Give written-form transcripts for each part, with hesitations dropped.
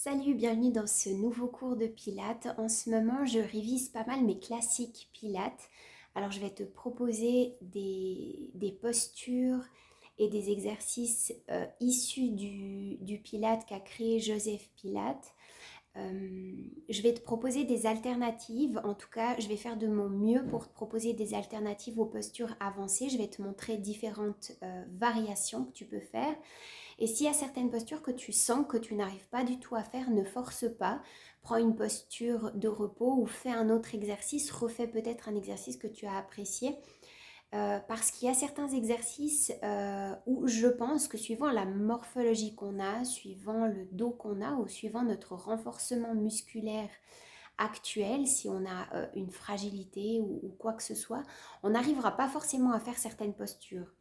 Salut, bienvenue dans ce nouveau cours de Pilates. En ce moment, je révise pas mal mes classiques Pilates. Alors, je vais te proposer des postures et des exercices issus du Pilates qu'a créé Joseph Pilates. Je vais te proposer des alternatives. En tout cas, je vais faire de mon mieux pour te proposer des alternatives aux postures avancées. Je vais te montrer différentes variations que tu peux faire. Et s'il y a certaines postures que tu sens que tu n'arrives pas du tout à faire, ne force pas. Prends une posture de repos ou fais un autre exercice. Refais peut-être un exercice que tu as apprécié. Parce qu'il y a certains exercices où je pense que suivant la morphologie qu'on a, suivant le dos qu'on a ou suivant notre renforcement musculaire actuel, si on a une fragilité ou quoi que ce soit, on n'arrivera pas forcément à faire certaines postures.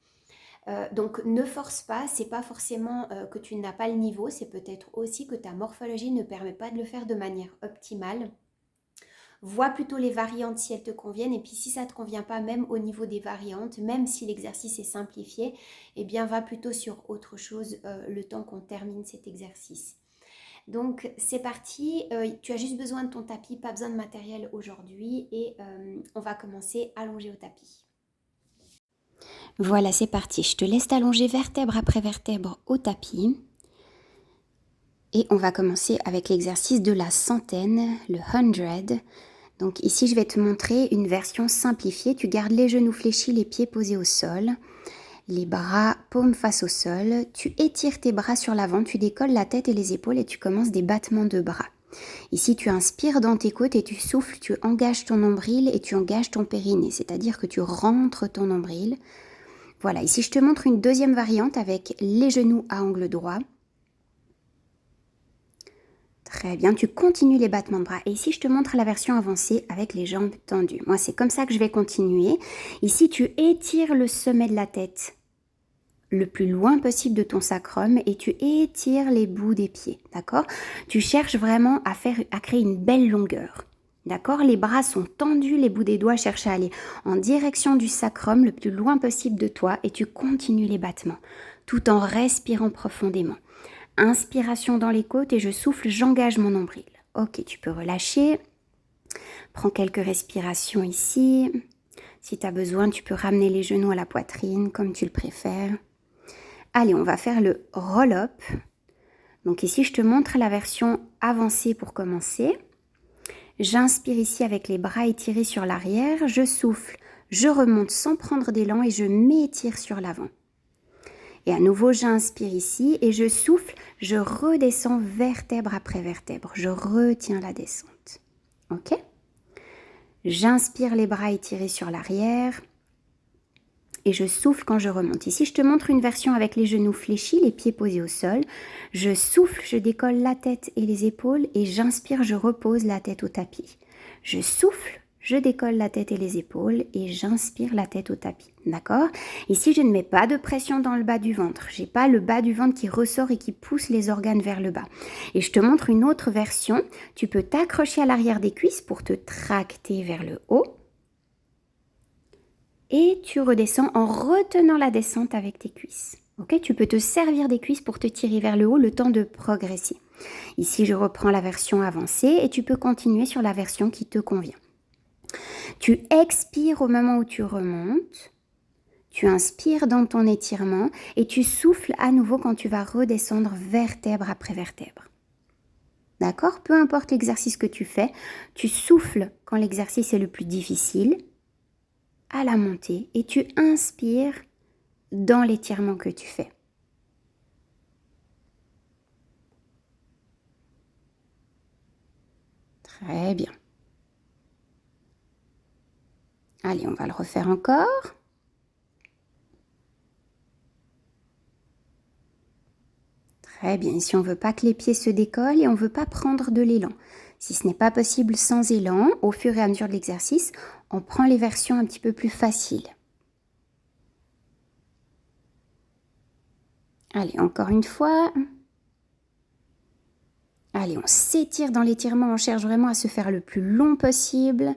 Donc ne force pas, c'est pas forcément que tu n'as pas le niveau, c'est peut-être aussi que ta morphologie ne permet pas de le faire de manière optimale. Vois plutôt les variantes si elles te conviennent, et puis si ça ne te convient pas, même au niveau des variantes, même si l'exercice est simplifié, eh bien va plutôt sur autre chose le temps qu'on termine cet exercice. Donc c'est parti, tu as juste besoin de ton tapis, pas besoin de matériel aujourd'hui, et on va commencer allongé au tapis. Voilà, c'est parti. Je te laisse t'allonger vertèbre après vertèbre au tapis. Et on va commencer avec l'exercice de la centaine, le 100. Donc ici, je vais te montrer une version simplifiée. Tu gardes les genoux fléchis, les pieds posés au sol, les bras paumes face au sol. Tu étires tes bras sur l'avant, tu décolles la tête et les épaules et tu commences des battements de bras. Ici, tu inspires dans tes côtes et tu souffles, tu engages ton nombril et tu engages ton périnée, c'est-à-dire que tu rentres ton nombril. Voilà, ici je te montre une deuxième variante avec les genoux à angle droit. Très bien, tu continues les battements de bras. Et ici je te montre la version avancée avec les jambes tendues. Moi c'est comme ça que je vais continuer. Ici tu étires le sommet de la tête le plus loin possible de ton sacrum et tu étires les bouts des pieds, d'accord? Tu cherches vraiment à créer une belle longueur. D'accord? Les bras sont tendus, les bouts des doigts cherchent à aller en direction du sacrum le plus loin possible de toi et tu continues les battements tout en respirant profondément. Inspiration dans les côtes et je souffle, j'engage mon nombril. Ok, tu peux relâcher. Prends quelques respirations ici. Si tu as besoin, tu peux ramener les genoux à la poitrine comme tu le préfères. Allez, on va faire le roll-up. Donc ici, je te montre la version avancée pour commencer. J'inspire ici avec les bras étirés sur l'arrière, je souffle, je remonte sans prendre d'élan et je m'étire sur l'avant. Et à nouveau, j'inspire ici et je souffle, je redescends vertèbre après vertèbre, je retiens la descente. Ok? J'inspire les bras étirés sur l'arrière et je souffle quand je remonte. Ici, je te montre une version avec les genoux fléchis, les pieds posés au sol. Je souffle, je décolle la tête et les épaules et j'inspire, je repose la tête au tapis. Je souffle, je décolle la tête et les épaules et j'inspire la tête au tapis. D'accord? Ici, je ne mets pas de pression dans le bas du ventre. Je n'ai pas le bas du ventre qui ressort et qui pousse les organes vers le bas. Et je te montre une autre version. Tu peux t'accrocher à l'arrière des cuisses pour te tracter vers le haut. Et tu redescends en retenant la descente avec tes cuisses. Okay, tu peux te servir des cuisses pour te tirer vers le haut le temps de progresser. Ici, je reprends la version avancée et tu peux continuer sur la version qui te convient. Tu expires au moment où tu remontes. Tu inspires dans ton étirement et tu souffles à nouveau quand tu vas redescendre vertèbre après vertèbre. D'accord? Peu importe l'exercice que tu fais, tu souffles quand l'exercice est le plus difficile à la montée et tu inspires dans l'étirement que tu fais. Très bien. Allez, on va le refaire encore. Très bien. Ici, on ne veut pas que les pieds se décollent et on ne veut pas prendre de l'élan. Si ce n'est pas possible sans élan, au fur et à mesure de l'exercice, on prend les versions un petit peu plus faciles. Allez, encore une fois. Allez, on s'étire dans l'étirement, on cherche vraiment à se faire le plus long possible.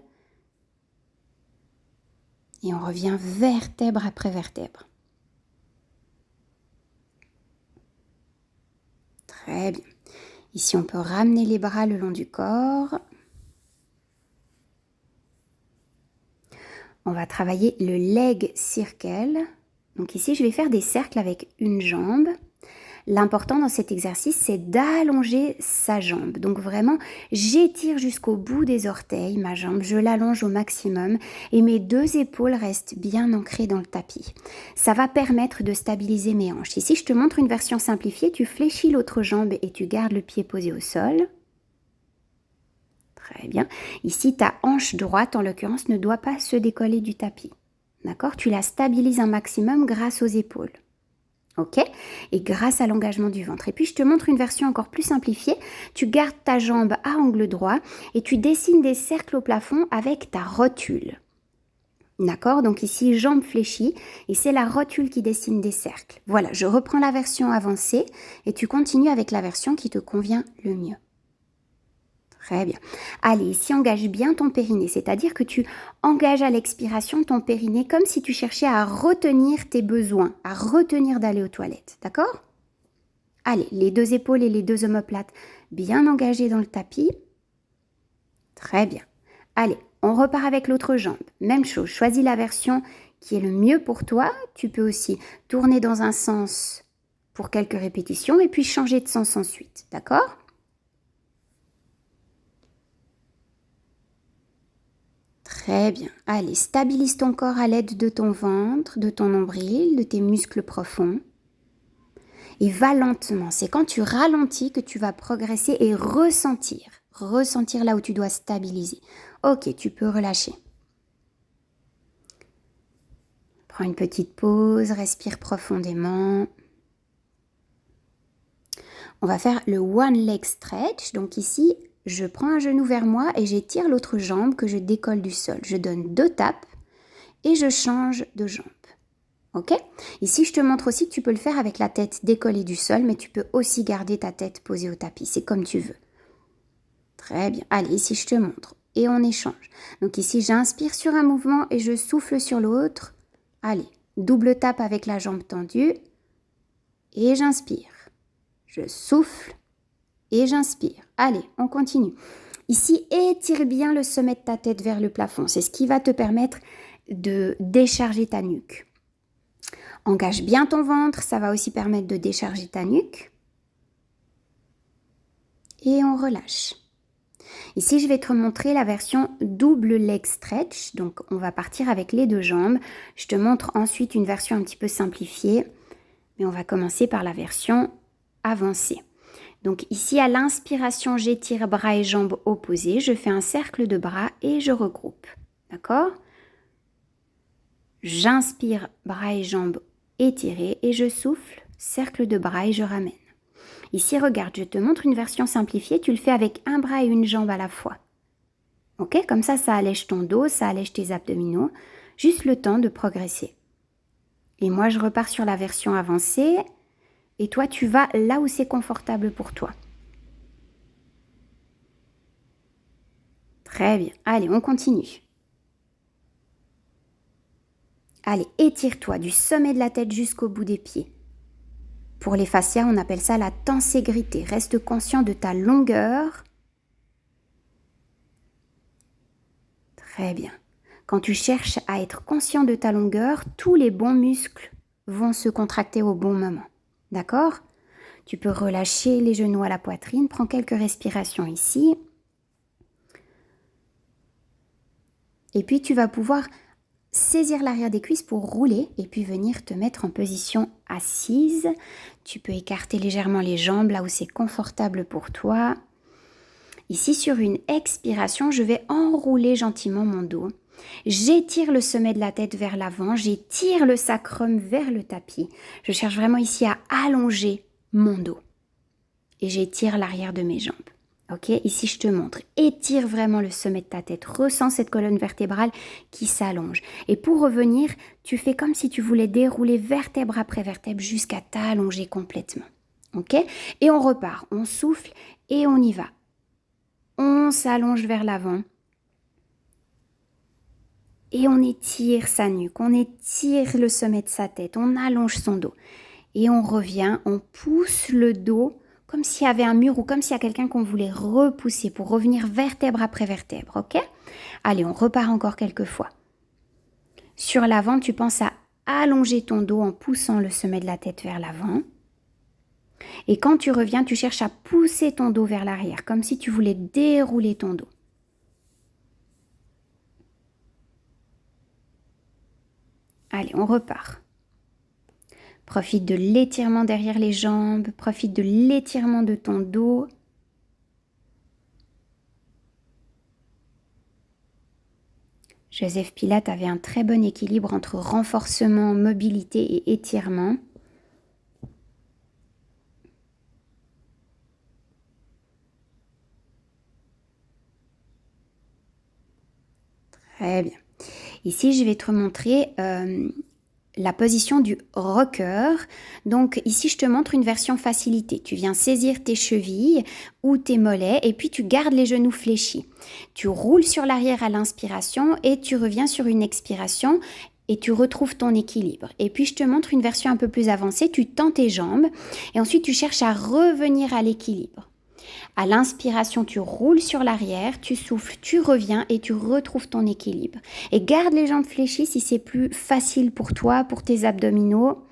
Et on revient vertèbre après vertèbre. Très bien. Ici, on peut ramener les bras le long du corps. On va travailler le leg circle. Donc ici, je vais faire des cercles avec une jambe. L'important dans cet exercice, c'est d'allonger sa jambe. Donc vraiment, j'étire jusqu'au bout des orteils ma jambe, je l'allonge au maximum et mes deux épaules restent bien ancrées dans le tapis. Ça va permettre de stabiliser mes hanches. Ici, je te montre une version simplifiée. Tu fléchis l'autre jambe et tu gardes le pied posé au sol. Très bien. Ici, ta hanche droite, en l'occurrence, ne doit pas se décoller du tapis. D'accord? Tu la stabilises un maximum grâce aux épaules. Ok? Et grâce à l'engagement du ventre. Et puis, je te montre une version encore plus simplifiée. Tu gardes ta jambe à angle droit et tu dessines des cercles au plafond avec ta rotule. D'accord? Donc ici, jambe fléchie et c'est la rotule qui dessine des cercles. Voilà, je reprends la version avancée et tu continues avec la version qui te convient le mieux. Très bien. Allez, ici, engage bien ton périnée, c'est-à-dire que tu engages à l'expiration ton périnée comme si tu cherchais à retenir tes besoins, à retenir d'aller aux toilettes, d'accord? Allez, les deux épaules et les deux omoplates bien engagées dans le tapis. Très bien. Allez, on repart avec l'autre jambe. Même chose, choisis la version qui est le mieux pour toi. Tu peux aussi tourner dans un sens pour quelques répétitions et puis changer de sens ensuite, d'accord? Très bien. Allez, stabilise ton corps à l'aide de ton ventre, de ton nombril, de tes muscles profonds. Et va lentement. C'est quand tu ralentis que tu vas progresser et ressentir. Ressentir là où tu dois stabiliser. Ok, tu peux relâcher. Prends une petite pause, respire profondément. On va faire le one leg stretch. Donc ici, je prends un genou vers moi et j'étire l'autre jambe que je décolle du sol. Je donne 2 tapes et je change de jambe. Ok? Ici, je te montre aussi que tu peux le faire avec la tête décollée du sol, mais tu peux aussi garder ta tête posée au tapis. C'est comme tu veux. Très bien. Allez, ici, je te montre. Et on échange. Donc ici, j'inspire sur un mouvement et je souffle sur l'autre. Allez, double tape avec la jambe tendue. Et j'inspire. Je souffle et j'inspire. Allez, on continue. Ici, étire bien le sommet de ta tête vers le plafond. C'est ce qui va te permettre de décharger ta nuque. Engage bien ton ventre, ça va aussi permettre de décharger ta nuque. Et on relâche. Ici, je vais te montrer la version double leg stretch. Donc, on va partir avec les deux jambes. Je te montre ensuite une version un petit peu simplifiée. Mais on va commencer par la version avancée. Donc ici, à l'inspiration, j'étire bras et jambes opposés. Je fais un cercle de bras et je regroupe. D'accord? J'inspire, bras et jambes étirés et je souffle, cercle de bras et je ramène. Ici, regarde, je te montre une version simplifiée. Tu le fais avec un bras et une jambe à la fois. Ok? Comme ça allège ton dos, ça allège tes abdominaux. Juste le temps de progresser. Et moi, je repars sur la version avancée. Et toi, tu vas là où c'est confortable pour toi. Très bien. Allez, on continue. Allez, étire-toi du sommet de la tête jusqu'au bout des pieds. Pour les fascias, on appelle ça la tenségrité. Reste conscient de ta longueur. Très bien. Quand tu cherches à être conscient de ta longueur, tous les bons muscles vont se contracter au bon moment. D'accord? Tu peux relâcher les genoux à la poitrine. Prends quelques respirations ici. Et puis, tu vas pouvoir saisir l'arrière des cuisses pour rouler et puis venir te mettre en position assise. Tu peux écarter légèrement les jambes là où c'est confortable pour toi. Ici, sur une expiration, je vais enrouler gentiment mon dos. J'étire le sommet de la tête vers l'avant, j'étire le sacrum vers le tapis. Je cherche vraiment ici à allonger mon dos. Et j'étire l'arrière de mes jambes. Ok, ici je te montre. Étire vraiment le sommet de ta tête. Ressens cette colonne vertébrale qui s'allonge. Et pour revenir, tu fais comme si tu voulais dérouler vertèbre après vertèbre jusqu'à t'allonger complètement. Ok? Et on repart. On souffle et on y va. On s'allonge vers l'avant. Et on étire sa nuque. On étire le sommet de sa tête. On allonge son dos. Et on revient. On pousse le dos comme s'il y avait un mur ou comme s'il y a quelqu'un qu'on voulait repousser pour revenir vertèbre après vertèbre, ok? Allez, on repart encore quelques fois. Sur l'avant, tu penses à allonger ton dos en poussant le sommet de la tête vers l'avant. Et quand tu reviens, tu cherches à pousser ton dos vers l'arrière, comme si tu voulais dérouler ton dos. Allez, on repart. Profite de l'étirement derrière les jambes, profite de l'étirement de ton dos. Joseph Pilates avait un très bon équilibre entre renforcement, mobilité et étirement. Très bien. Ici, je vais te montrer la position du rocker. Donc ici, je te montre une version facilitée. Tu viens saisir tes chevilles ou tes mollets et puis tu gardes les genoux fléchis. Tu roules sur l'arrière à l'inspiration et tu reviens sur une expiration et tu retrouves ton équilibre. Et puis, je te montre une version un peu plus avancée. Tu tends tes jambes et ensuite, tu cherches à revenir à l'équilibre. À l'inspiration, tu roules sur l'arrière, tu souffles, tu reviens et tu retrouves ton équilibre. Et garde les jambes fléchies si c'est plus facile pour toi, pour tes abdominaux.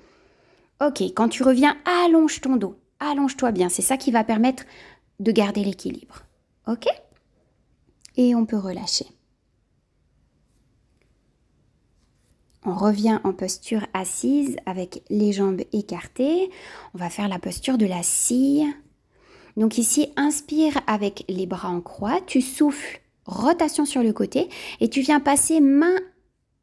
Ok, quand tu reviens, allonge ton dos. Allonge-toi bien, c'est ça qui va permettre de garder l'équilibre. Ok? Et on peut relâcher. On revient en posture assise avec les jambes écartées. On va faire la posture de la scie. Donc ici, inspire avec les bras en croix, tu souffles, rotation sur le côté et tu viens passer main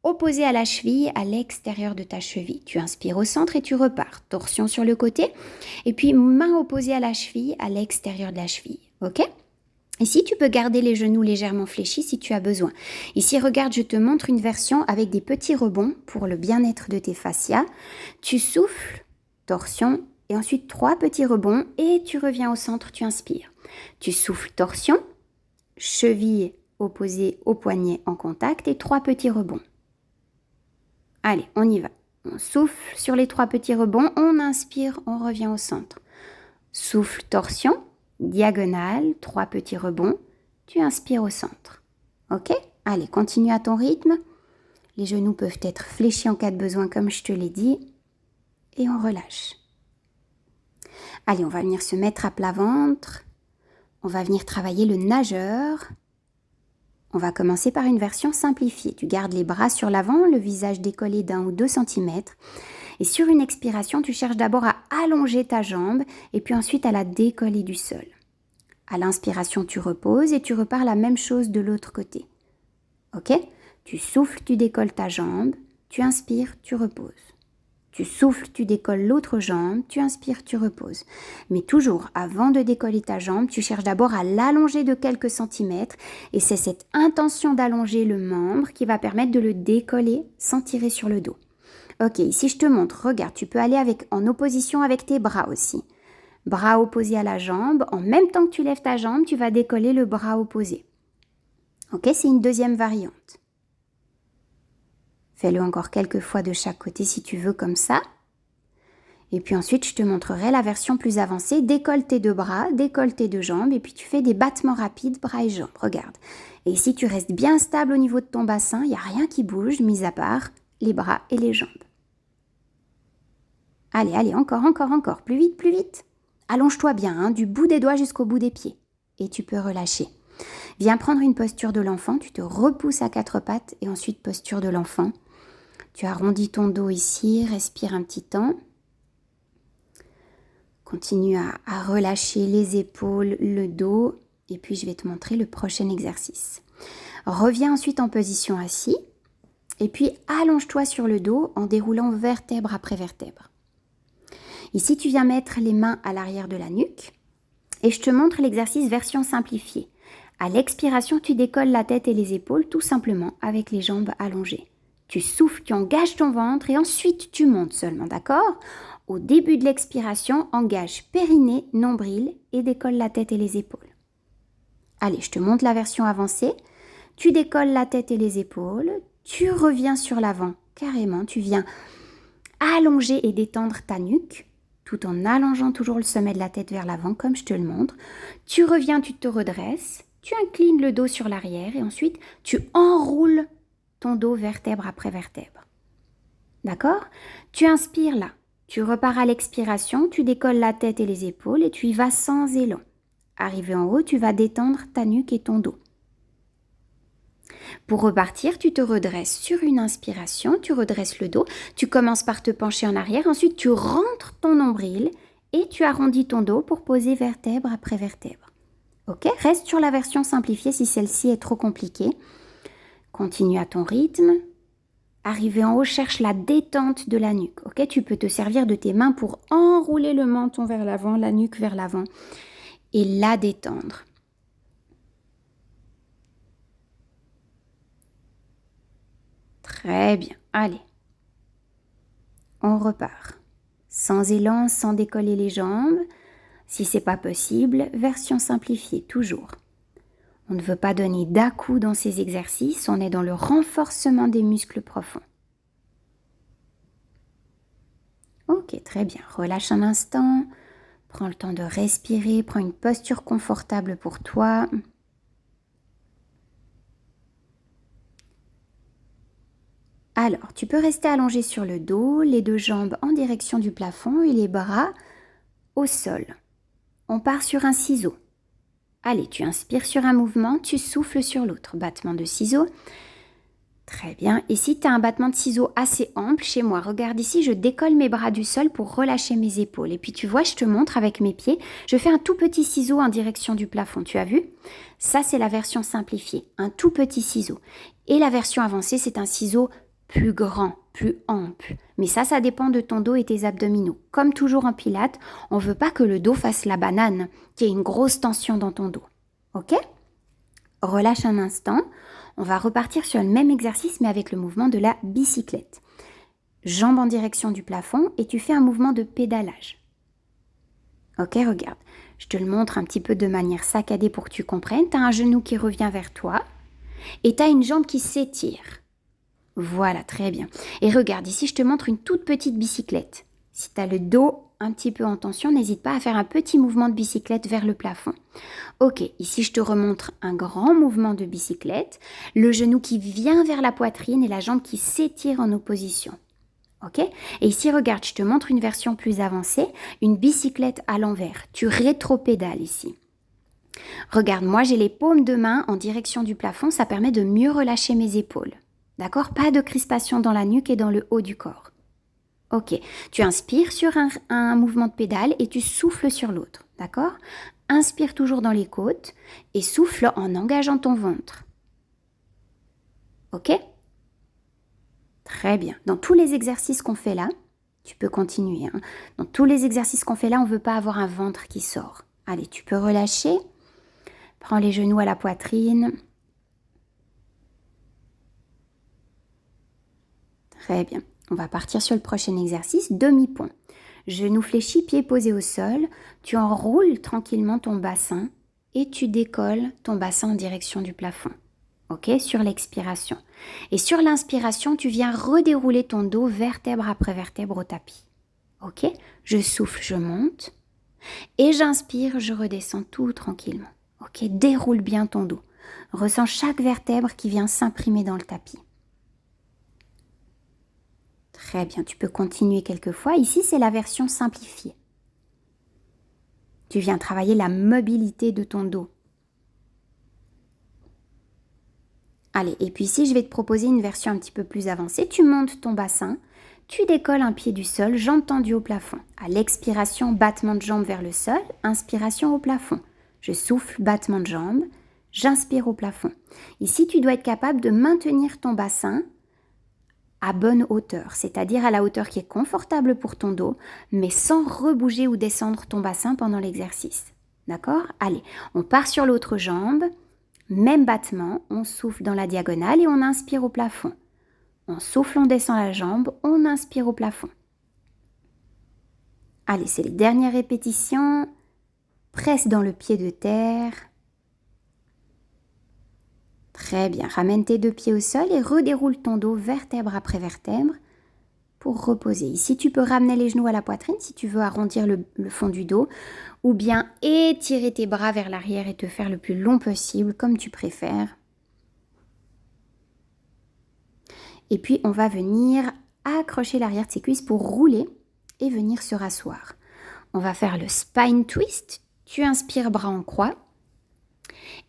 opposée à la cheville, à l'extérieur de ta cheville. Tu inspires au centre et tu repars. Torsion sur le côté et puis main opposée à la cheville, à l'extérieur de la cheville. Ok ? Ici, tu peux garder les genoux légèrement fléchis si tu as besoin. Ici, regarde, je te montre une version avec des petits rebonds pour le bien-être de tes fascias. Tu souffles, torsion, et ensuite 3 petits rebonds et tu reviens au centre, tu inspires. Tu souffles, torsion, cheville opposée au poignet en contact et 3 petits rebonds. Allez, on y va. On souffle sur les 3 petits rebonds, on inspire, on revient au centre. Souffle, torsion, diagonale, 3 petits rebonds, tu inspires au centre. Ok ? Allez, continue à ton rythme. Les genoux peuvent être fléchis en cas de besoin comme je te l'ai dit. Et on relâche. Allez, on va venir se mettre à plat ventre. On va venir travailler le nageur. On va commencer par une version simplifiée. Tu gardes les bras sur l'avant, le visage décollé d'1 ou 2 cm. Et sur une expiration, tu cherches d'abord à allonger ta jambe et puis ensuite à la décoller du sol. À l'inspiration, tu reposes et tu repars la même chose de l'autre côté. Ok ? Tu souffles, tu décolles ta jambe. Tu inspires, tu reposes. Tu souffles, tu décolles l'autre jambe, tu inspires, tu reposes. Mais toujours, avant de décoller ta jambe, tu cherches d'abord à l'allonger de quelques centimètres et c'est cette intention d'allonger le membre qui va permettre de le décoller sans tirer sur le dos. Ok, ici je te montre, regarde, tu peux aller en opposition avec tes bras aussi. Bras opposés à la jambe, en même temps que tu lèves ta jambe, tu vas décoller le bras opposé. Ok, c'est une deuxième variante. Fais-le encore quelques fois de chaque côté si tu veux comme ça. Et puis ensuite, je te montrerai la version plus avancée. Décolle tes 2 bras, décolle tes 2 jambes et puis tu fais des battements rapides, bras et jambes. Regarde. Et ici, tu restes bien stable au niveau de ton bassin. Il n'y a rien qui bouge, mis à part les bras et les jambes. Allez, allez, encore. Plus vite, plus vite. Allonge-toi bien, du bout des doigts jusqu'au bout des pieds. Et tu peux relâcher. Viens prendre une posture de l'enfant. Tu te repousses à 4 pattes et ensuite posture de l'enfant. Tu arrondis ton dos ici, respire un petit temps. Continue à relâcher les épaules, le dos. Et puis, je vais te montrer le prochain exercice. Reviens ensuite en position assis. Et puis, allonge-toi sur le dos en déroulant vertèbre après vertèbre. Ici, tu viens mettre les mains à l'arrière de la nuque. Et je te montre l'exercice version simplifiée. À l'expiration, tu décolles la tête et les épaules tout simplement avec les jambes allongées. Tu souffles, tu engages ton ventre et ensuite tu montes seulement, d'accord ? Au début de l'expiration, engage périnée, nombril et décolle la tête et les épaules. Allez, je te montre la version avancée. Tu décolles la tête et les épaules, tu reviens sur l'avant, carrément, tu viens allonger et détendre ta nuque, tout en allongeant toujours le sommet de la tête vers l'avant comme je te le montre. Tu reviens, tu te redresses, tu inclines le dos sur l'arrière et ensuite tu enroules ton dos vertèbre après vertèbre. D'accord? Tu inspires là, tu repars à l'expiration, tu décolles la tête et les épaules et tu y vas sans élan. Arrivé en haut, tu vas détendre ta nuque et ton dos. Pour repartir, tu te redresses sur une inspiration, tu redresses le dos, tu commences par te pencher en arrière, ensuite tu rentres ton nombril et tu arrondis ton dos pour poser vertèbre après vertèbre. Ok, reste sur la version simplifiée si celle-ci est trop compliquée. Continue à ton rythme. Arrivé en haut, cherche la détente de la nuque. Ok, tu peux te servir de tes mains pour enrouler le menton vers l'avant, la nuque vers l'avant et la détendre. Très bien, allez. On repart. Sans élan, sans décoller les jambes. Si c'est pas possible, version simplifiée, toujours. On ne veut pas donner d'à-coups dans ces exercices, on est dans le renforcement des muscles profonds. Ok, très bien. Relâche un instant, prends le temps de respirer, prends une posture confortable pour toi. Alors, tu peux rester allongé sur le dos, les deux jambes en direction du plafond et les bras au sol. On part sur un ciseau. Allez, tu inspires sur un mouvement, tu souffles sur l'autre. Battement de ciseaux. Très bien. Et si tu as un battement de ciseaux assez ample chez moi, regarde ici, je décolle mes bras du sol pour relâcher mes épaules. Et puis tu vois, je te montre avec mes pieds, je fais un tout petit ciseau en direction du plafond. Tu as vu? Ça, c'est la version simplifiée, un tout petit ciseau. Et la version avancée, c'est un ciseau plus grand, plus ample. Mais ça dépend de ton dos et tes abdominaux. Comme toujours en pilates, on ne veut pas que le dos fasse la banane, qu'il y ait une grosse tension dans ton dos. Ok? Relâche un instant. On va repartir sur le même exercice, mais avec le mouvement de la bicyclette. Jambes en direction du plafond et tu fais un mouvement de pédalage. Ok, regarde. Je te le montre un petit peu de manière saccadée pour que tu comprennes. Tu as un genou qui revient vers toi et tu as une jambe qui s'étire. Voilà, très bien. Et regarde, ici, je te montre une toute petite bicyclette. Si tu as le dos un petit peu en tension, n'hésite pas à faire un petit mouvement de bicyclette vers le plafond. Ok, ici, je te remontre un grand mouvement de bicyclette. Le genou qui vient vers la poitrine et la jambe qui s'étire en opposition. Ok? Et ici, regarde, je te montre une version plus avancée, une bicyclette à l'envers. Tu rétropédales ici. Regarde, moi, j'ai les paumes de main en direction du plafond. Ça permet de mieux relâcher mes épaules. D'accord? Pas de crispation dans la nuque et dans le haut du corps. Ok, tu inspires sur un mouvement de pédale et tu souffles sur l'autre. D'accord? Inspire toujours dans les côtes et souffle en engageant ton ventre. Ok? Très bien. Dans tous les exercices qu'on fait là, tu peux continuer. Hein. Dans tous les exercices qu'on fait là, on ne veut pas avoir un ventre qui sort. Allez, tu peux relâcher. Prends les genoux à la poitrine. Très bien. On va partir sur le prochain exercice, demi-pont. Genoux fléchis, pieds posés au sol. Tu enroules tranquillement ton bassin et tu décolles ton bassin en direction du plafond. Ok, sur l'expiration. Et sur l'inspiration, tu viens redérouler ton dos vertèbre après vertèbre au tapis. Ok, je souffle, je monte. Et j'inspire, je redescends tout tranquillement. Ok, déroule bien ton dos. Ressens chaque vertèbre qui vient s'imprimer dans le tapis. Très bien, tu peux continuer quelques fois. Ici, c'est la version simplifiée. Tu viens travailler la mobilité de ton dos. Allez, et puis ici, je vais te proposer une version un petit peu plus avancée. Tu montes ton bassin, tu décolles un pied du sol, jambes tendues au plafond. À l'expiration, battement de jambes vers le sol, inspiration au plafond. Je souffle, battement de jambes, j'inspire au plafond. Ici, tu dois être capable de maintenir ton bassin à bonne hauteur, c'est-à-dire à la hauteur qui est confortable pour ton dos, mais sans rebouger ou descendre ton bassin pendant l'exercice. D'accord? Allez, on part sur l'autre jambe, même battement, on souffle dans la diagonale et on inspire au plafond. On souffle, on descend la jambe, on inspire au plafond. Allez, c'est les dernières répétitions. Presse dans le pied de terre. Très bien, ramène tes deux pieds au sol et redéroule ton dos vertèbre après vertèbre. pour reposer. Ici, tu peux ramener les genoux à la poitrine si tu veux arrondir le fond du dos ou bien étirer tes bras vers l'arrière et te faire le plus long possible, comme tu préfères. Et puis, on va venir accrocher l'arrière de ses cuisses pour rouler et venir se rasseoir. On va faire le spine twist. Tu inspires bras en croix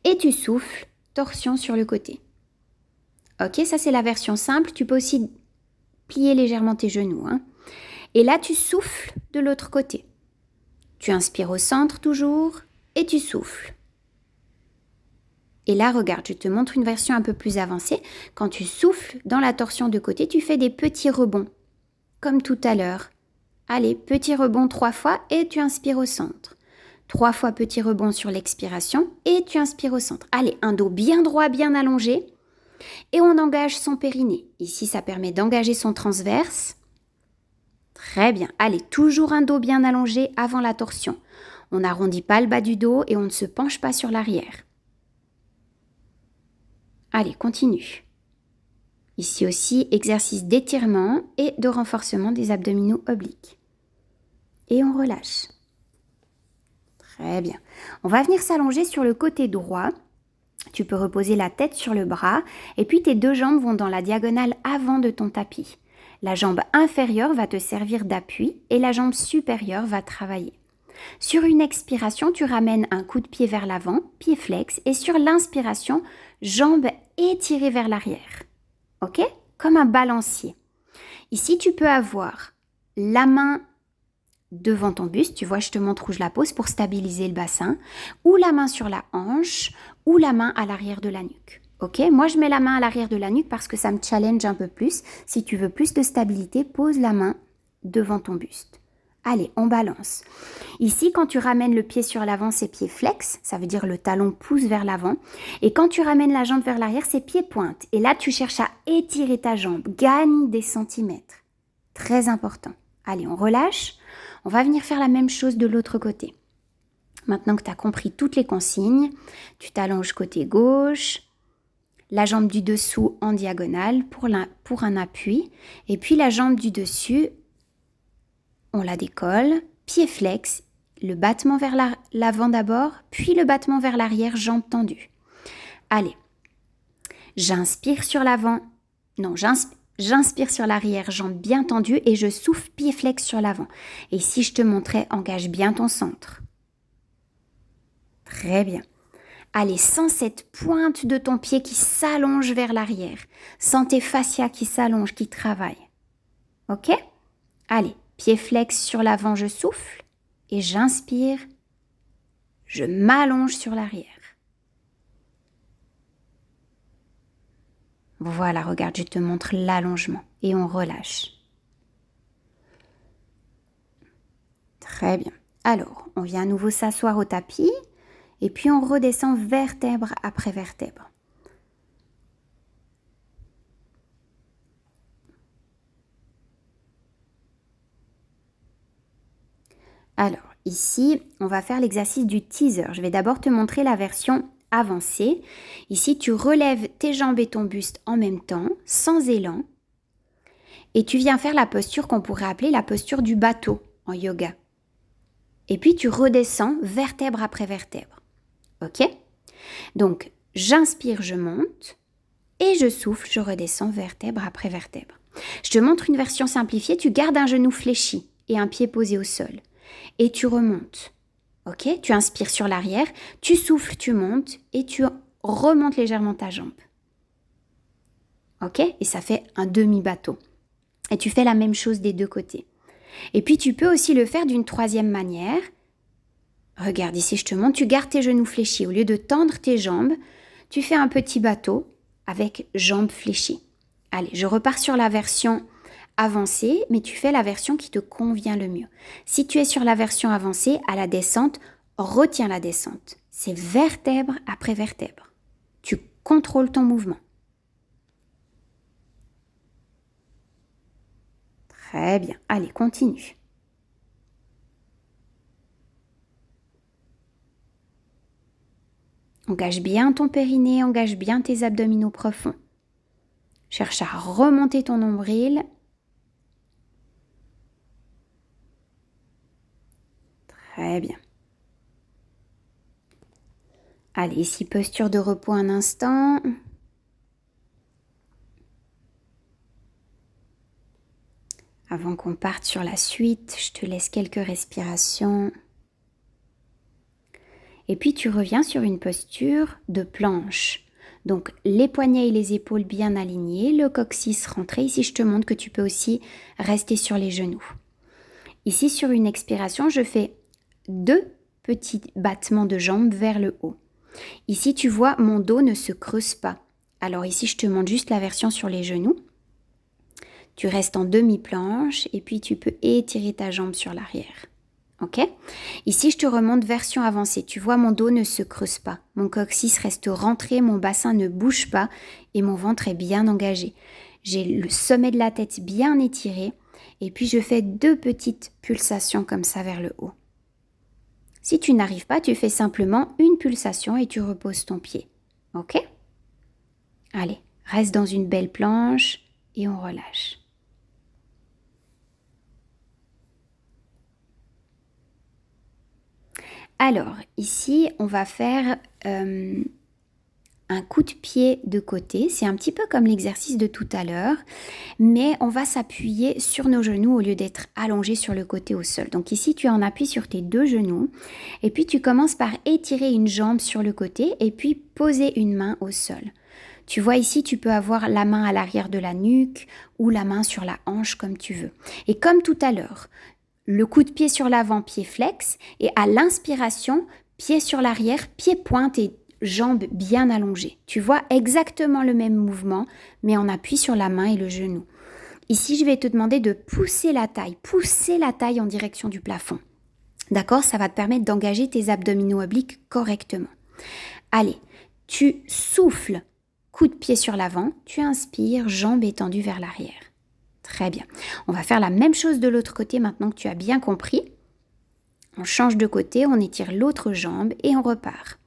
et tu souffles, torsion sur le côté. Ok, ça c'est la version simple. Tu peux aussi plier légèrement tes genoux. Et là, tu souffles de l'autre côté. Tu inspires au centre toujours et tu souffles. Et là, regarde, je te montre une version un peu plus avancée. Quand tu souffles dans la torsion de côté, tu fais des petits rebonds, comme tout à l'heure. Allez, petit rebond 3 fois et tu inspires au centre. 3 fois petit rebond sur l'expiration et tu inspires au centre. Allez, un dos bien droit, bien allongé. Et on engage son périnée. Ici, ça permet d'engager son transverse. Très bien. Allez, toujours un dos bien allongé avant la torsion. On n'arrondit pas le bas du dos et on ne se penche pas sur l'arrière. Allez, continue. Ici aussi, exercice d'étirement et de renforcement des abdominaux obliques. Et on relâche. Très bien. On va venir s'allonger sur le côté droit. Tu peux reposer la tête sur le bras et puis tes deux jambes vont dans la diagonale avant de ton tapis. La jambe inférieure va te servir d'appui et la jambe supérieure va travailler. Sur une expiration, tu ramènes un coup de pied vers l'avant, pied flex, et sur l'inspiration, jambe étirée vers l'arrière. Ok? Comme un balancier. Ici, tu peux avoir la main devant ton buste, tu vois, je te montre où je la pose pour stabiliser le bassin, ou la main sur la hanche, ou la main à l'arrière de la nuque. Ok, moi je mets la main à l'arrière de la nuque parce que ça me challenge un peu plus. Si tu veux plus de stabilité, pose la main devant ton buste. Allez, on balance. Ici, quand tu ramènes le pied sur l'avant, c'est pied flex, ça veut dire le talon pousse vers l'avant. Et quand tu ramènes la jambe vers l'arrière, c'est pied pointe. Et là, tu cherches à étirer ta jambe, gagne des centimètres. Très important. Allez, on relâche. On va venir faire la même chose de l'autre côté. Maintenant que tu as compris toutes les consignes, tu t'allonges côté gauche, la jambe du dessous en diagonale pour un appui, et puis la jambe du dessus, on la décolle, pied flex, le battement vers l'avant d'abord, puis le battement vers l'arrière, jambe tendue. Allez, j'inspire sur l'avant, non, j'inspire sur l'arrière, jambe bien tendue et je souffle pied flex sur l'avant. Et si je te montrais, engage bien ton centre. Très bien. Allez, sens cette pointe de ton pied qui s'allonge vers l'arrière. Sens tes fascias qui s'allongent, qui travaillent. Ok? Allez, pied flex sur l'avant, je souffle et j'inspire. Je m'allonge sur l'arrière. Voilà, regarde, je te montre l'allongement et on relâche. Très bien. Alors, on vient à nouveau s'asseoir au tapis et puis on redescend vertèbre après vertèbre. Alors, ici, on va faire l'exercice du teaser. Je vais d'abord te montrer la version avancée. Ici, tu relèves tes jambes et ton buste en même temps, sans élan. Et tu viens faire la posture qu'on pourrait appeler la posture du bateau en yoga. Et puis, tu redescends vertèbre après vertèbre. Ok? Donc, j'inspire, je monte. Et je souffle, je redescends vertèbre après vertèbre. Je te montre une version simplifiée. Tu gardes un genou fléchi et un pied posé au sol. Et tu remontes. Ok? Tu inspires sur l'arrière, tu souffles, tu montes et tu remontes légèrement ta jambe. Ok? Et ça fait un demi-bateau. Et tu fais la même chose des deux côtés. Et puis tu peux aussi le faire d'une troisième manière. Regarde ici, je te montre, tu gardes tes genoux fléchis. Au lieu de tendre tes jambes, tu fais un petit bateau avec jambes fléchies. Allez, je repars sur la version avancée, mais tu fais la version qui te convient le mieux. Si tu es sur la version avancée, à la descente, retiens la descente. C'est vertèbre après vertèbre. Tu contrôles ton mouvement. Très bien. Allez, continue. Engage bien ton périnée, engage bien tes abdominaux profonds. Cherche à remonter ton nombril. Très bien. Allez, ici, posture de repos un instant. Avant qu'on parte sur la suite, je te laisse quelques respirations. Et puis tu reviens sur une posture de planche. Donc les poignets et les épaules bien alignés, le coccyx rentré. Ici, je te montre que tu peux aussi rester sur les genoux. Ici, sur une expiration, je fais 2 petits battements de jambes vers le haut. Ici, tu vois, mon dos ne se creuse pas. Alors ici, je te montre juste la version sur les genoux. Tu restes en demi-planche et puis tu peux étirer ta jambe sur l'arrière. Ok? Ici, je te remonte version avancée. Tu vois, mon dos ne se creuse pas. Mon coccyx reste rentré, mon bassin ne bouge pas et mon ventre est bien engagé. J'ai le sommet de la tête bien étiré et puis je fais 2 petites pulsations comme ça vers le haut. Si tu n'arrives pas, tu fais simplement une pulsation et tu reposes ton pied. Ok? Allez, reste dans une belle planche et on relâche. Alors, ici, on va faire un coup de pied de côté. C'est un petit peu comme l'exercice de tout à l'heure, mais on va s'appuyer sur nos genoux au lieu d'être allongé sur le côté au sol. Donc ici, tu en appuies sur tes 2 genoux et puis tu commences par étirer une jambe sur le côté et puis poser une main au sol. Tu vois ici, tu peux avoir la main à l'arrière de la nuque ou la main sur la hanche comme tu veux. Et comme tout à l'heure, le coup de pied sur l'avant, pied flex, et à l'inspiration, pied sur l'arrière, pied pointe et jambes bien allongées. Tu vois exactement le même mouvement, mais on appuie sur la main et le genou. Ici, je vais te demander de pousser la taille en direction du plafond. D'accord? Ça va te permettre d'engager tes abdominaux obliques correctement. Allez, tu souffles, coup de pied sur l'avant, tu inspires, jambes étendues vers l'arrière. Très bien. On va faire la même chose de l'autre côté maintenant que tu as bien compris. On change de côté, on étire l'autre jambe et on repart.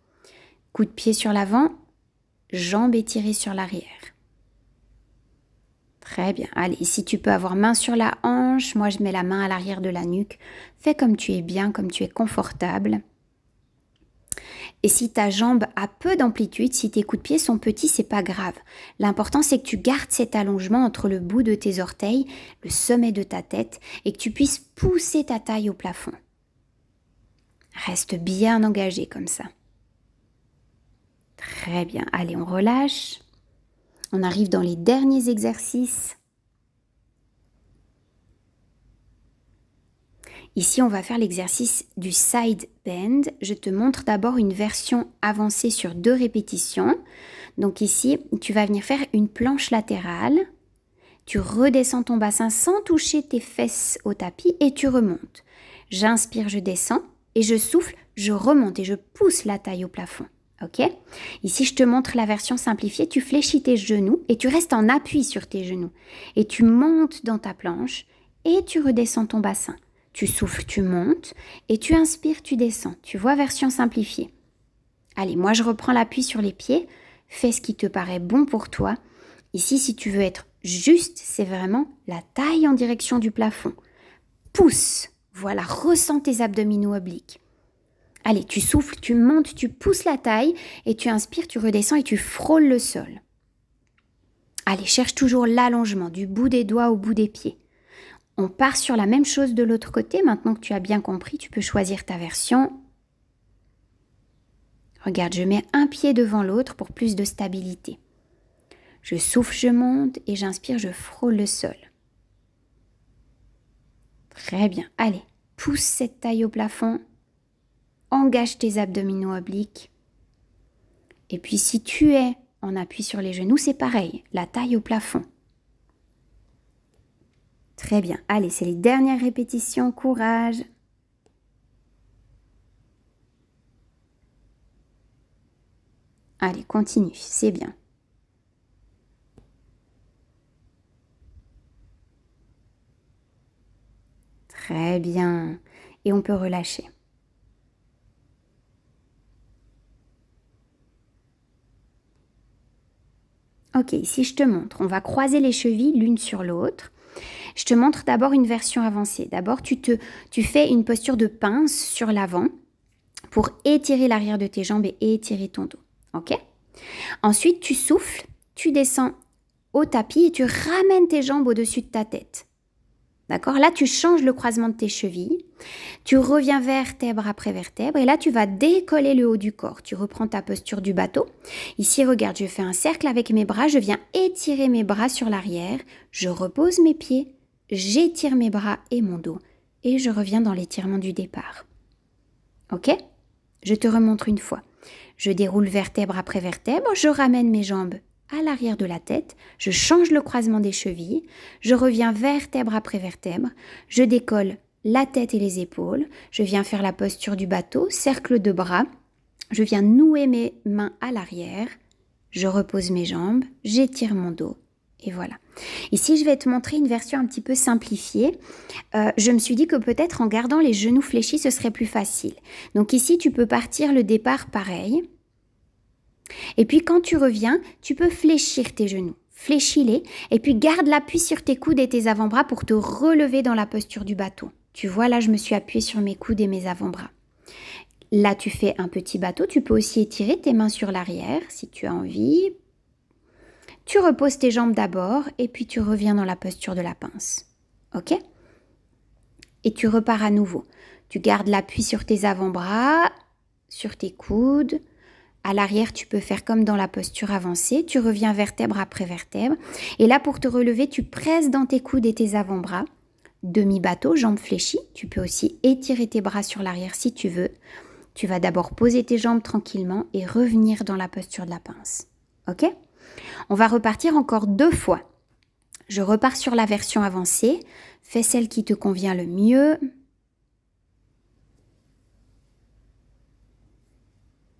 Coup de pied sur l'avant, jambe étirée sur l'arrière. Très bien. Allez, ici tu peux avoir main sur la hanche. Moi, je mets la main à l'arrière de la nuque. Fais comme tu es bien, comme tu es confortable. Et si ta jambe a peu d'amplitude, si tes coups de pied sont petits, c'est pas grave. L'important, c'est que tu gardes cet allongement entre le bout de tes orteils, le sommet de ta tête, et que tu puisses pousser ta taille au plafond. Reste bien engagé comme ça. Très bien. Allez, on relâche. On arrive dans les derniers exercices. Ici, on va faire l'exercice du side bend. Je te montre d'abord une version avancée sur 2 répétitions. Donc ici, tu vas venir faire une planche latérale. Tu redescends ton bassin sans toucher tes fesses au tapis et tu remontes. J'inspire, je descends et je souffle, je remonte et je pousse la taille au plafond. Ok? Ici, je te montre la version simplifiée. Tu fléchis tes genoux et tu restes en appui sur tes genoux. Et tu montes dans ta planche et tu redescends ton bassin. Tu souffles, tu montes et tu inspires, tu descends. Tu vois, version simplifiée. Allez, moi je reprends l'appui sur les pieds. Fais ce qui te paraît bon pour toi. Ici, si tu veux être juste, c'est vraiment la taille en direction du plafond. Pousse. Voilà, ressens tes abdominaux obliques. Allez, tu souffles, tu montes, tu pousses la taille et tu inspires, tu redescends et tu frôles le sol. Allez, cherche toujours l'allongement du bout des doigts au bout des pieds. On part sur la même chose de l'autre côté. Maintenant que tu as bien compris, tu peux choisir ta version. Regarde, je mets un pied devant l'autre pour plus de stabilité. Je souffle, je monte et j'inspire, je frôle le sol. Très bien. Allez, pousse cette taille au plafond. Engage tes abdominaux obliques. Et puis si tu es en appui sur les genoux, c'est pareil. La taille au plafond. Très bien. Allez, c'est les dernières répétitions. Courage. Allez, continue. C'est bien. Très bien. Et on peut relâcher. Ok, ici je te montre. On va croiser les chevilles l'une sur l'autre. Je te montre d'abord une version avancée. D'abord, tu fais une posture de pince sur l'avant pour étirer l'arrière de tes jambes et étirer ton dos. Ok? Ensuite, tu souffles, tu descends au tapis et tu ramènes tes jambes au-dessus de ta tête. D'accord? Là, tu changes le croisement de tes chevilles. Tu reviens vertèbre après vertèbre et là, tu vas décoller le haut du corps. Tu reprends ta posture du bateau. Ici, regarde, je fais un cercle avec mes bras. Je viens étirer mes bras sur l'arrière. Je repose mes pieds. J'étire mes bras et mon dos. Et je reviens dans l'étirement du départ. Ok? Je te remontre une fois. Je déroule vertèbre après vertèbre. Je ramène mes jambes à l'arrière de la tête, je change le croisement des chevilles, je reviens vertèbre après vertèbre, je décolle la tête et les épaules, je viens faire la posture du bateau, cercle de bras, je viens nouer mes mains à l'arrière, je repose mes jambes, j'étire mon dos et voilà. Ici, je vais te montrer une version un petit peu simplifiée. Je me suis dit que peut-être en gardant les genoux fléchis, ce serait plus facile. Donc ici, tu peux partir le départ pareil. Et puis quand tu reviens, tu peux fléchir tes genoux. Fléchis-les et puis garde l'appui sur tes coudes et tes avant-bras pour te relever dans la posture du bateau. Tu vois, là, je me suis appuyée sur mes coudes et mes avant-bras. Là, tu fais un petit bateau. Tu peux aussi étirer tes mains sur l'arrière si tu as envie. Tu reposes tes jambes d'abord et puis tu reviens dans la posture de la pince. Ok? Et tu repars à nouveau. Tu gardes l'appui sur tes avant-bras, sur tes coudes. À l'arrière, tu peux faire comme dans la posture avancée. Tu reviens vertèbre après vertèbre. Et là, pour te relever, tu presses dans tes coudes et tes avant-bras. Demi-bateau, jambes fléchies. Tu peux aussi étirer tes bras sur l'arrière si tu veux. Tu vas d'abord poser tes jambes tranquillement et revenir dans la posture de la pince. Ok? On va repartir encore 2 fois. Je repars sur la version avancée. Fais celle qui te convient le mieux.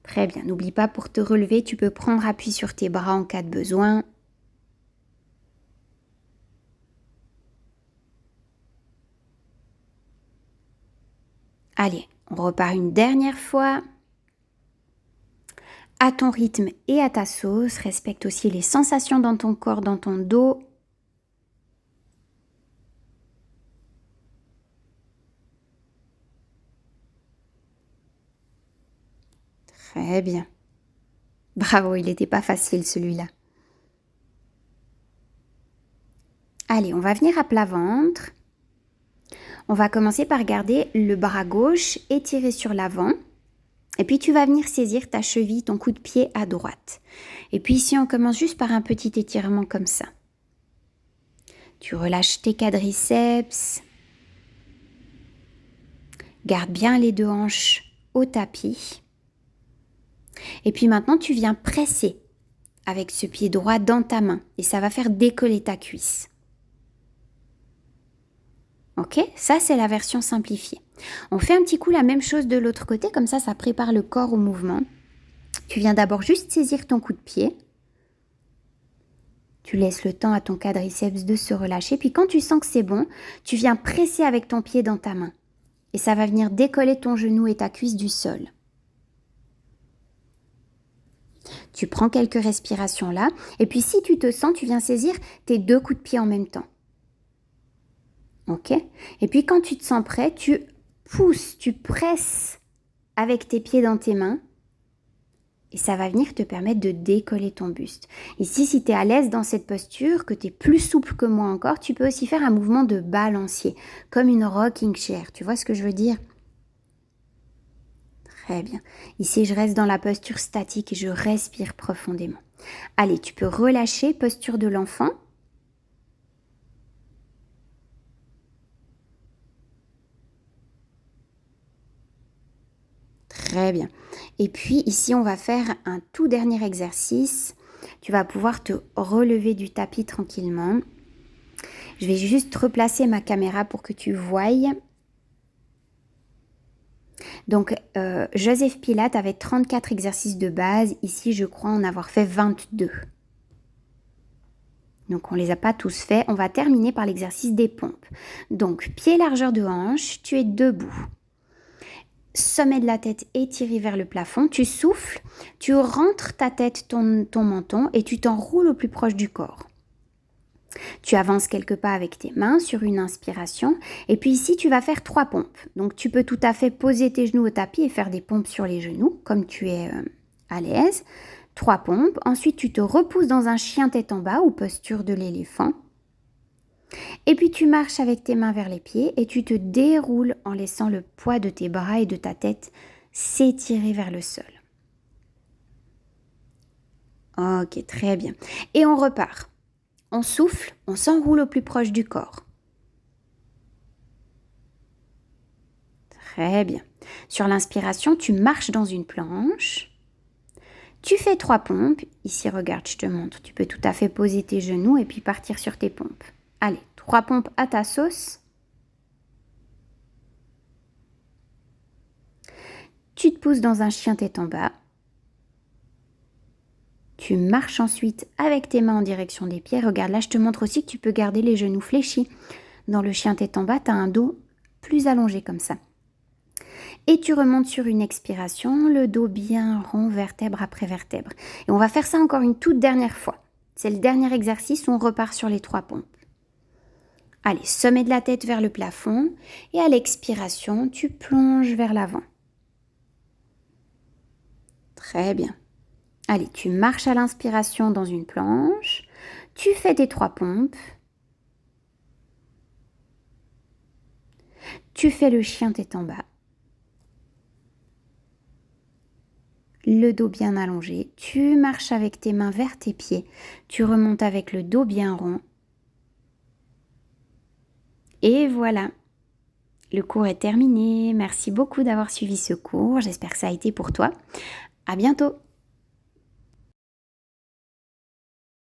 Très bien, n'oublie pas pour te relever, tu peux prendre appui sur tes bras en cas de besoin. Allez, on repart une dernière fois. À ton rythme et à ta sauce, respecte aussi les sensations dans ton corps, dans ton dos. Très bien. Bravo, il n'était pas facile celui-là. Allez, on va venir à plat ventre. On va commencer par garder le bras gauche étiré sur l'avant. Et puis, tu vas venir saisir ta cheville, ton coup de pied à droite. Et puis ici, on commence juste par un petit étirement comme ça. Tu relâches tes quadriceps. Garde bien les 2 hanches au tapis. Et puis maintenant, tu viens presser avec ce pied droit dans ta main. Et ça va faire décoller ta cuisse. Ok? Ça, c'est la version simplifiée. On fait un petit coup la même chose de l'autre côté. Comme ça, ça prépare le corps au mouvement. Tu viens d'abord juste saisir ton coup de pied. Tu laisses le temps à ton quadriceps de se relâcher. Puis quand tu sens que c'est bon, tu viens presser avec ton pied dans ta main. Et ça va venir décoller ton genou et ta cuisse du sol. Tu prends quelques respirations là. Et puis si tu te sens, tu viens saisir tes 2 coups de pied en même temps. Ok? Et puis quand tu te sens prêt, tu pousses, tu presses avec tes pieds dans tes mains. Et ça va venir te permettre de décoller ton buste. Ici, si tu es à l'aise dans cette posture, que tu es plus souple que moi encore, tu peux aussi faire un mouvement de balancier, comme une rocking chair. Tu vois ce que je veux dire? Très bien. Ici, je reste dans la posture statique et je respire profondément. Allez, tu peux relâcher, posture de l'enfant. Très bien. Et puis ici, on va faire un tout dernier exercice. Tu vas pouvoir te relever du tapis tranquillement. Je vais juste replacer ma caméra pour que tu voyes. Donc, Joseph Pilates avait 34 exercices de base. Ici, je crois en avoir fait 22. Donc, on ne les a pas tous faits. On va terminer par l'exercice des pompes. Donc, pied largeur de hanche, tu es debout. Sommet de la tête étiré vers le plafond. Tu souffles, tu rentres ta tête, ton menton et tu t'enroules au plus proche du corps. Tu avances quelques pas avec tes mains sur une inspiration. Et puis ici, tu vas faire 3 pompes. Donc tu peux tout à fait poser tes genoux au tapis et faire des pompes sur les genoux, comme tu es à l'aise. 3 pompes. Ensuite, tu te repousses dans un chien tête en bas ou posture de l'éléphant. Et puis tu marches avec tes mains vers les pieds et tu te déroules en laissant le poids de tes bras et de ta tête s'étirer vers le sol. Ok, très bien. Et on repart. On souffle, on s'enroule au plus proche du corps. Très bien. Sur l'inspiration, tu marches dans une planche. Tu fais 3 pompes. Ici, regarde, je te montre. Tu peux tout à fait poser tes genoux et puis partir sur tes pompes. Allez, 3 pompes à ta sauce. Tu te pousses dans un chien tête en bas. Tu marches ensuite avec tes mains en direction des pieds. Regarde, là, je te montre aussi que tu peux garder les genoux fléchis. Dans le chien tête en bas, tu as un dos plus allongé comme ça. Et tu remontes sur une expiration, le dos bien rond, vertèbre après vertèbre. Et on va faire ça encore une toute dernière fois. C'est le dernier exercice où on repart sur les 3 pompes. Allez, sommet de la tête vers le plafond. Et à l'expiration, tu plonges vers l'avant. Très bien. Allez, tu marches à l'inspiration dans une planche. Tu fais tes 3 pompes. Tu fais le chien tête en bas. Le dos bien allongé. Tu marches avec tes mains vers tes pieds. Tu remontes avec le dos bien rond. Et voilà. Le cours est terminé. Merci beaucoup d'avoir suivi ce cours. J'espère que ça a été pour toi. À bientôt.